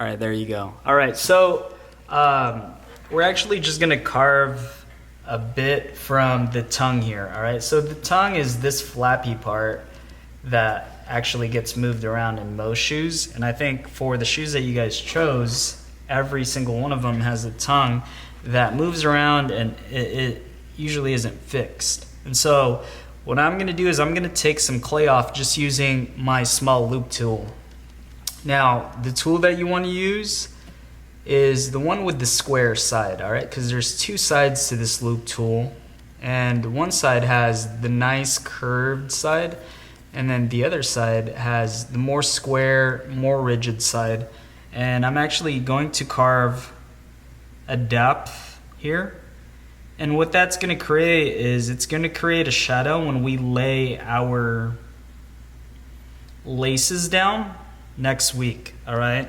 All right, there you go. All right, so we're actually just gonna carve a bit from the tongue here. All right, so the tongue is this flappy part that actually gets moved around in most shoes. And I think for the shoes that you guys chose, every single one of them has a tongue that moves around and it usually isn't fixed. And so what I'm gonna do is I'm gonna take some clay off just using my small loop tool. Now, the tool that you want to use is the one with the square side, all right? Because there's two sides to this loop tool, and one side has the nice curved side, and then the other side has the more square, more rigid side. And I'm actually going to carve a depth here. And what that's going to create is it's going to create a shadow when we lay our laces down next week. All right,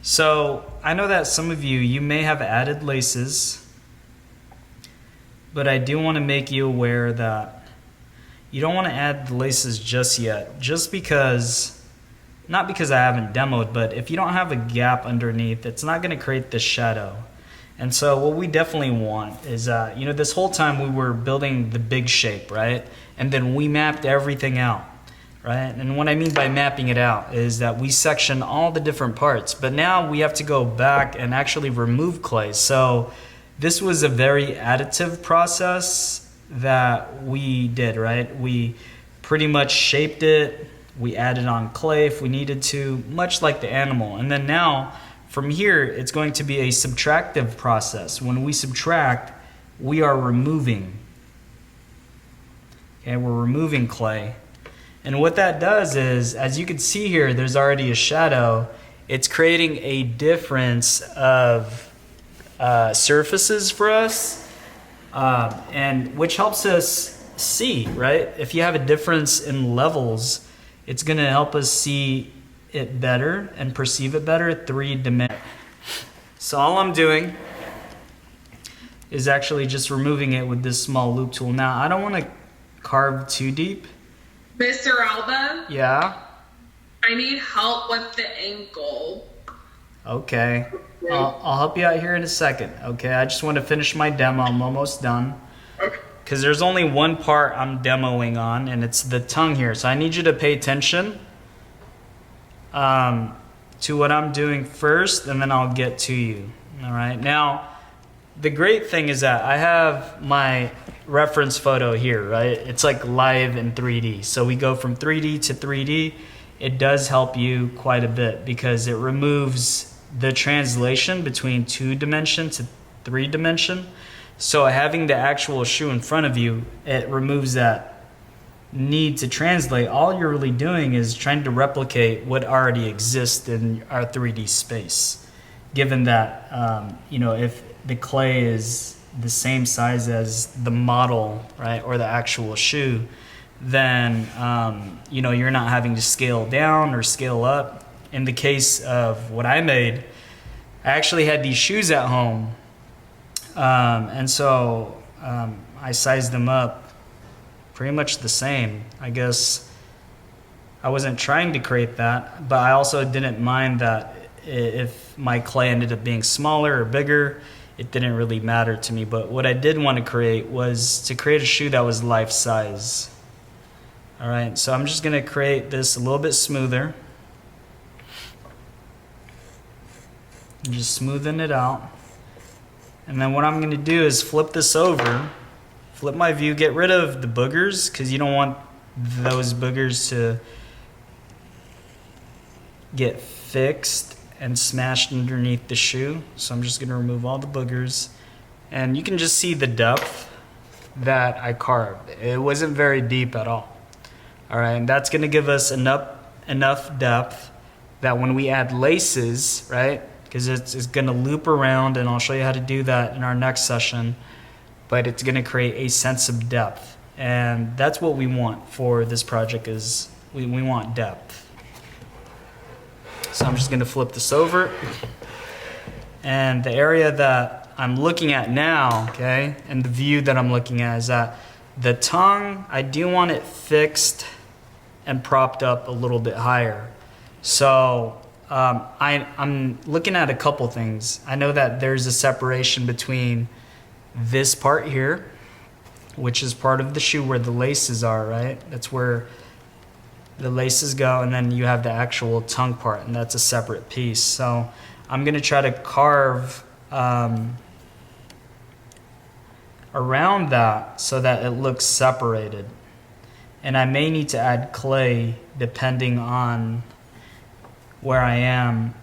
so I know that some of you may have added laces, but I do want to make you aware that you don't want to add the laces just yet, just because, not because I haven't demoed, but if you don't have a gap underneath, it's not going to create this shadow. And so what we definitely want is, this whole time we were building the big shape, right? And then we mapped everything out. Right? And what I mean by mapping it out is that we section all the different parts, but now we have to go back and actually remove clay. So this was a very additive process that we did, right? We pretty much shaped it, we added on clay if we needed to, much like the animal. And then now from here, it's going to be a subtractive process. When we subtract, we are removing. Okay, we're removing clay. And what that does is, as you can see here, there's already a shadow. It's creating a difference of surfaces for us, and which helps us see, right? If you have a difference in levels, it's going to help us see it better and perceive it better 3 dimensions. So all I'm doing is actually just removing it with this small loop tool. Now, I don't want to carve too deep. Mr. Alba? Yeah? I need help with the ankle. Okay. I'll help you out here in a second. Okay, I just want to finish my demo. I'm almost done. Okay. Because there's only one part I'm demoing on, and it's the tongue here. So I need you to pay attention to what I'm doing first, and then I'll get to you. All right? Now, the great thing is that I have my reference photo here, right? It's like live in 3D. So we go from 3D to 3D. It does help you quite a bit because it removes the translation between 2-dimension to 3-dimension. So having the actual shoe in front of you, it removes that need to translate. All you're really doing is trying to replicate what already exists in our 3D space. Given that, if the clay is the same size as the model, right, or the actual shoe, then you're not having to scale down or scale up. In the case of what I made, I actually had these shoes at home, and so I sized them up pretty much the same. I guess I wasn't trying to create that, but I also didn't mind that if my clay ended up being smaller or bigger, it didn't really matter to me. But what I did want to create was to create a shoe that was life size. All right, so I'm just going to create this a little bit smoother. I'm just smoothing it out. And then what I'm going to do is flip this over, flip my view, get rid of the boogers because you don't want those boogers to get fixed and smashed underneath the shoe. So I'm just going to remove all the boogers. And you can just see the depth that I carved. It wasn't very deep at all. All right, and that's going to give us enough depth that when we add laces, right, because it's going to loop around, and I'll show you how to do that in our next session, but it's going to create a sense of depth. And that's what we want for this project is we want depth. So I'm just going to flip this over. And the area that I'm looking at now, okay, and the view that I'm looking at is that the tongue, I do want it fixed and propped up a little bit higher. So I'm looking at a couple things. I know that there's a separation between this part here, which is part of the shoe where the laces are, right? That's where the laces go, and then you have the actual tongue part, and that's a separate piece. So I'm gonna try to carve around that so that it looks separated. And I may need to add clay depending on where I am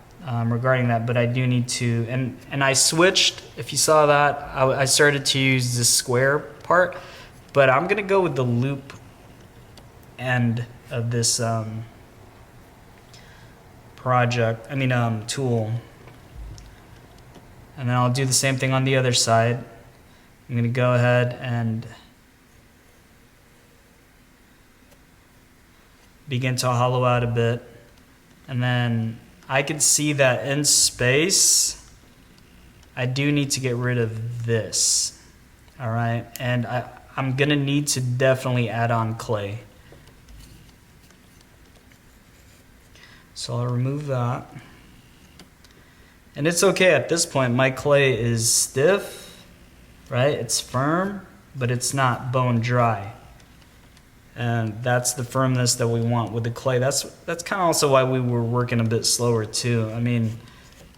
regarding that, but I do need to, and I switched, if you saw that, I started to use the square part, but I'm gonna go with the loop end of this tool. And then I'll do the same thing on the other side. I'm gonna go ahead and begin to hollow out a bit. And then I can see that in space, I do need to get rid of this. All right, and I'm gonna need to definitely add on clay. So I'll remove that. And it's okay at this point, my clay is stiff, right? It's firm, but it's not bone dry. And that's the firmness that we want with the clay. That's kind of also why we were working a bit slower too. I mean,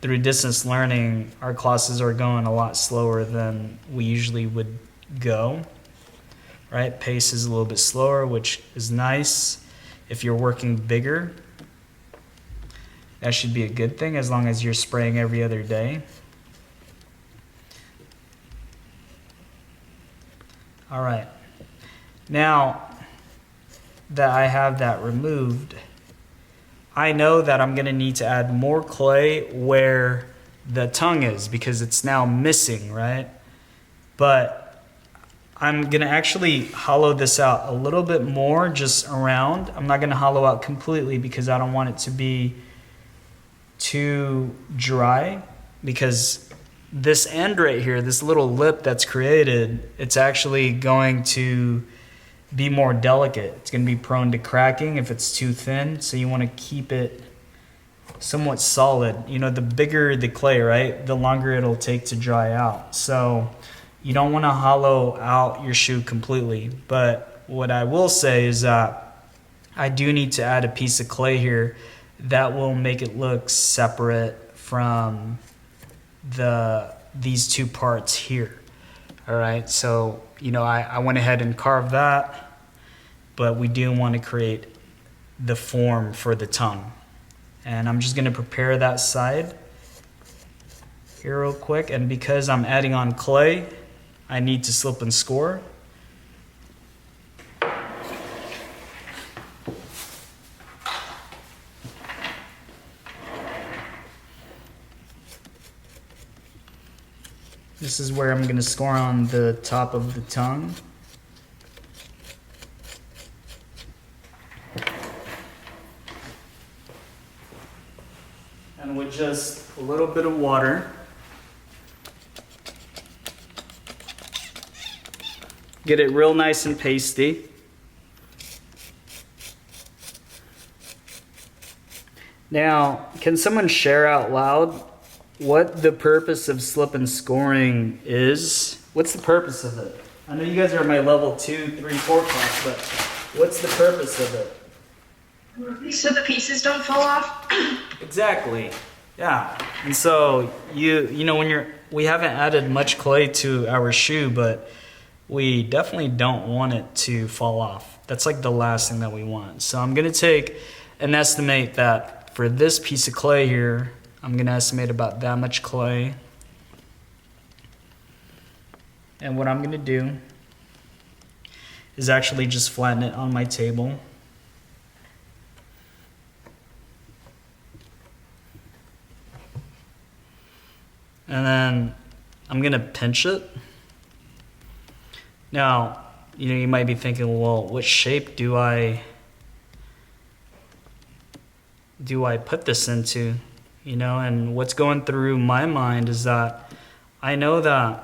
through distance learning, our classes are going a lot slower than we usually would go, right? Pace is a little bit slower, which is nice. If you're working bigger, that should be a good thing as long as you're spraying every other day. All right. Now that I have that removed, I know that I'm going to need to add more clay where the tongue is because it's now missing, right? But I'm going to actually hollow this out a little bit more just around. I'm not going to hollow out completely because I don't want it to be too dry, because this end right here, this little lip that's created, it's actually going to be more delicate. It's going to be prone to cracking if it's too thin, so you want to keep it somewhat solid. You know, the bigger the clay, right, the longer it'll take to dry out. So you don't want to hollow out your shoe completely. But what I will say is that I do need to add a piece of clay here that will make it look separate from these two parts here. All right, so you know, I went ahead and carved that, but we do want to create the form for the tongue. And I'm just going to prepare that side here real quick. And because I'm adding on clay, I need to slip and score. This is where I'm going to score on the top of the tongue. And with just a little bit of water, get it real nice and pasty. Now, can someone share out loud what the purpose of slip and scoring is? What's the purpose of it? I know you guys are my level 2, 3, 4 class, but what's the purpose of it? So the pieces don't fall off? Exactly. Yeah. And so you know, we haven't added much clay to our shoe, but we definitely don't want it to fall off. That's like the last thing that we want. So I'm going to take and estimate that for this piece of clay here, I'm going to estimate about that much clay. And what I'm going to do is actually just flatten it on my table. And then I'm going to pinch it. Now, you know, you might be thinking, well, what shape do I put this into? You know, and what's going through my mind is that I know that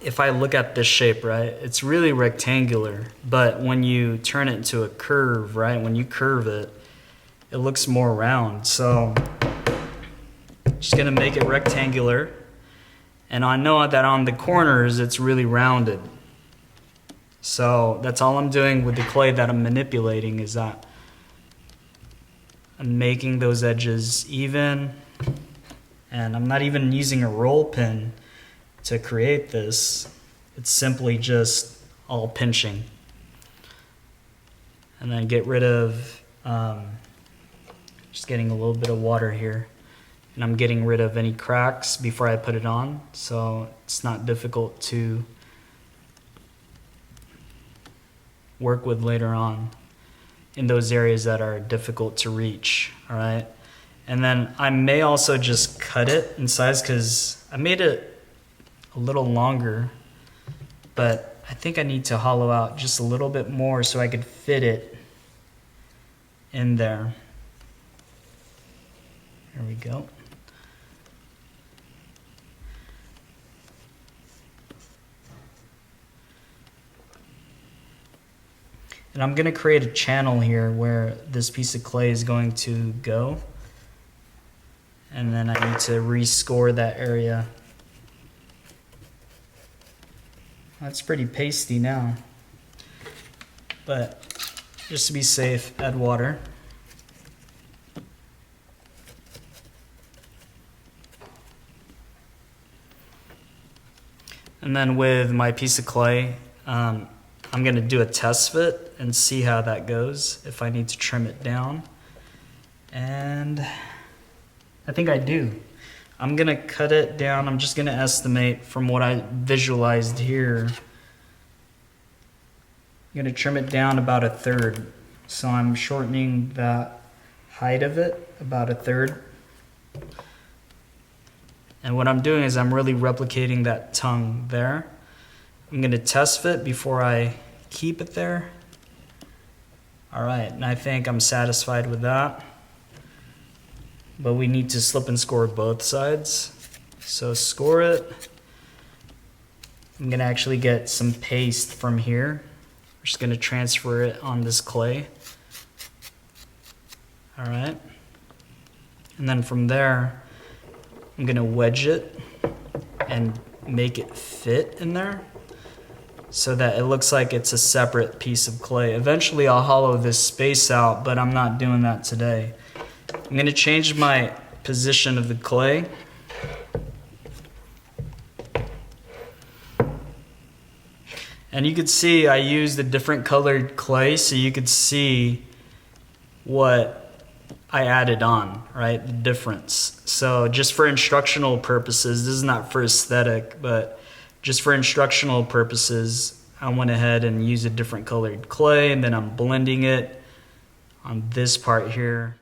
if I look at this shape, right, it's really rectangular, but when you turn it into a curve, right, when you curve it, it looks more round. So Just gonna make it rectangular. And I know that on the corners it's really rounded. So that's all I'm doing with the clay that I'm manipulating, is that I'm making those edges even. And I'm not even using a roll pin to create this. It's simply just all pinching. And then get rid of, just getting a little bit of water here. And I'm getting rid of any cracks before I put it on, so it's not difficult to work with later on in those areas that are difficult to reach, all right? And then I may also just cut it in size, because I made it a little longer, but I think I need to hollow out just a little bit more so I could fit it in there. There we go. And I'm going to create a channel here where this piece of clay is going to go. And then I need to rescore that area. That's pretty pasty now. But just to be safe, add water. And then with my piece of clay, I'm going to do a test fit and see how that goes, if I need to trim it down. And I think I do. I'm going to cut it down. I'm just going to estimate from what I visualized here. I'm going to trim it down about 1/3. So I'm shortening the height of it about 1/3. And what I'm doing is I'm really replicating that tongue there. I'm going to test fit before I keep it there. All right, and I think I'm satisfied with that. But we need to slip and score both sides. So score it. I'm going to actually get some paste from here. We're just going to transfer it on this clay. All right. And then from there, I'm going to wedge it and make it fit in there so that it looks like it's a separate piece of clay. Eventually I'll hollow this space out, but I'm not doing that today. I'm going to change my position of the clay. And you could see I used a different colored clay so you could see what I added on, right? The difference. So just for instructional purposes, this is not for aesthetic, but just for instructional purposes, I went ahead and used a different colored clay, and then I'm blending it on this part here.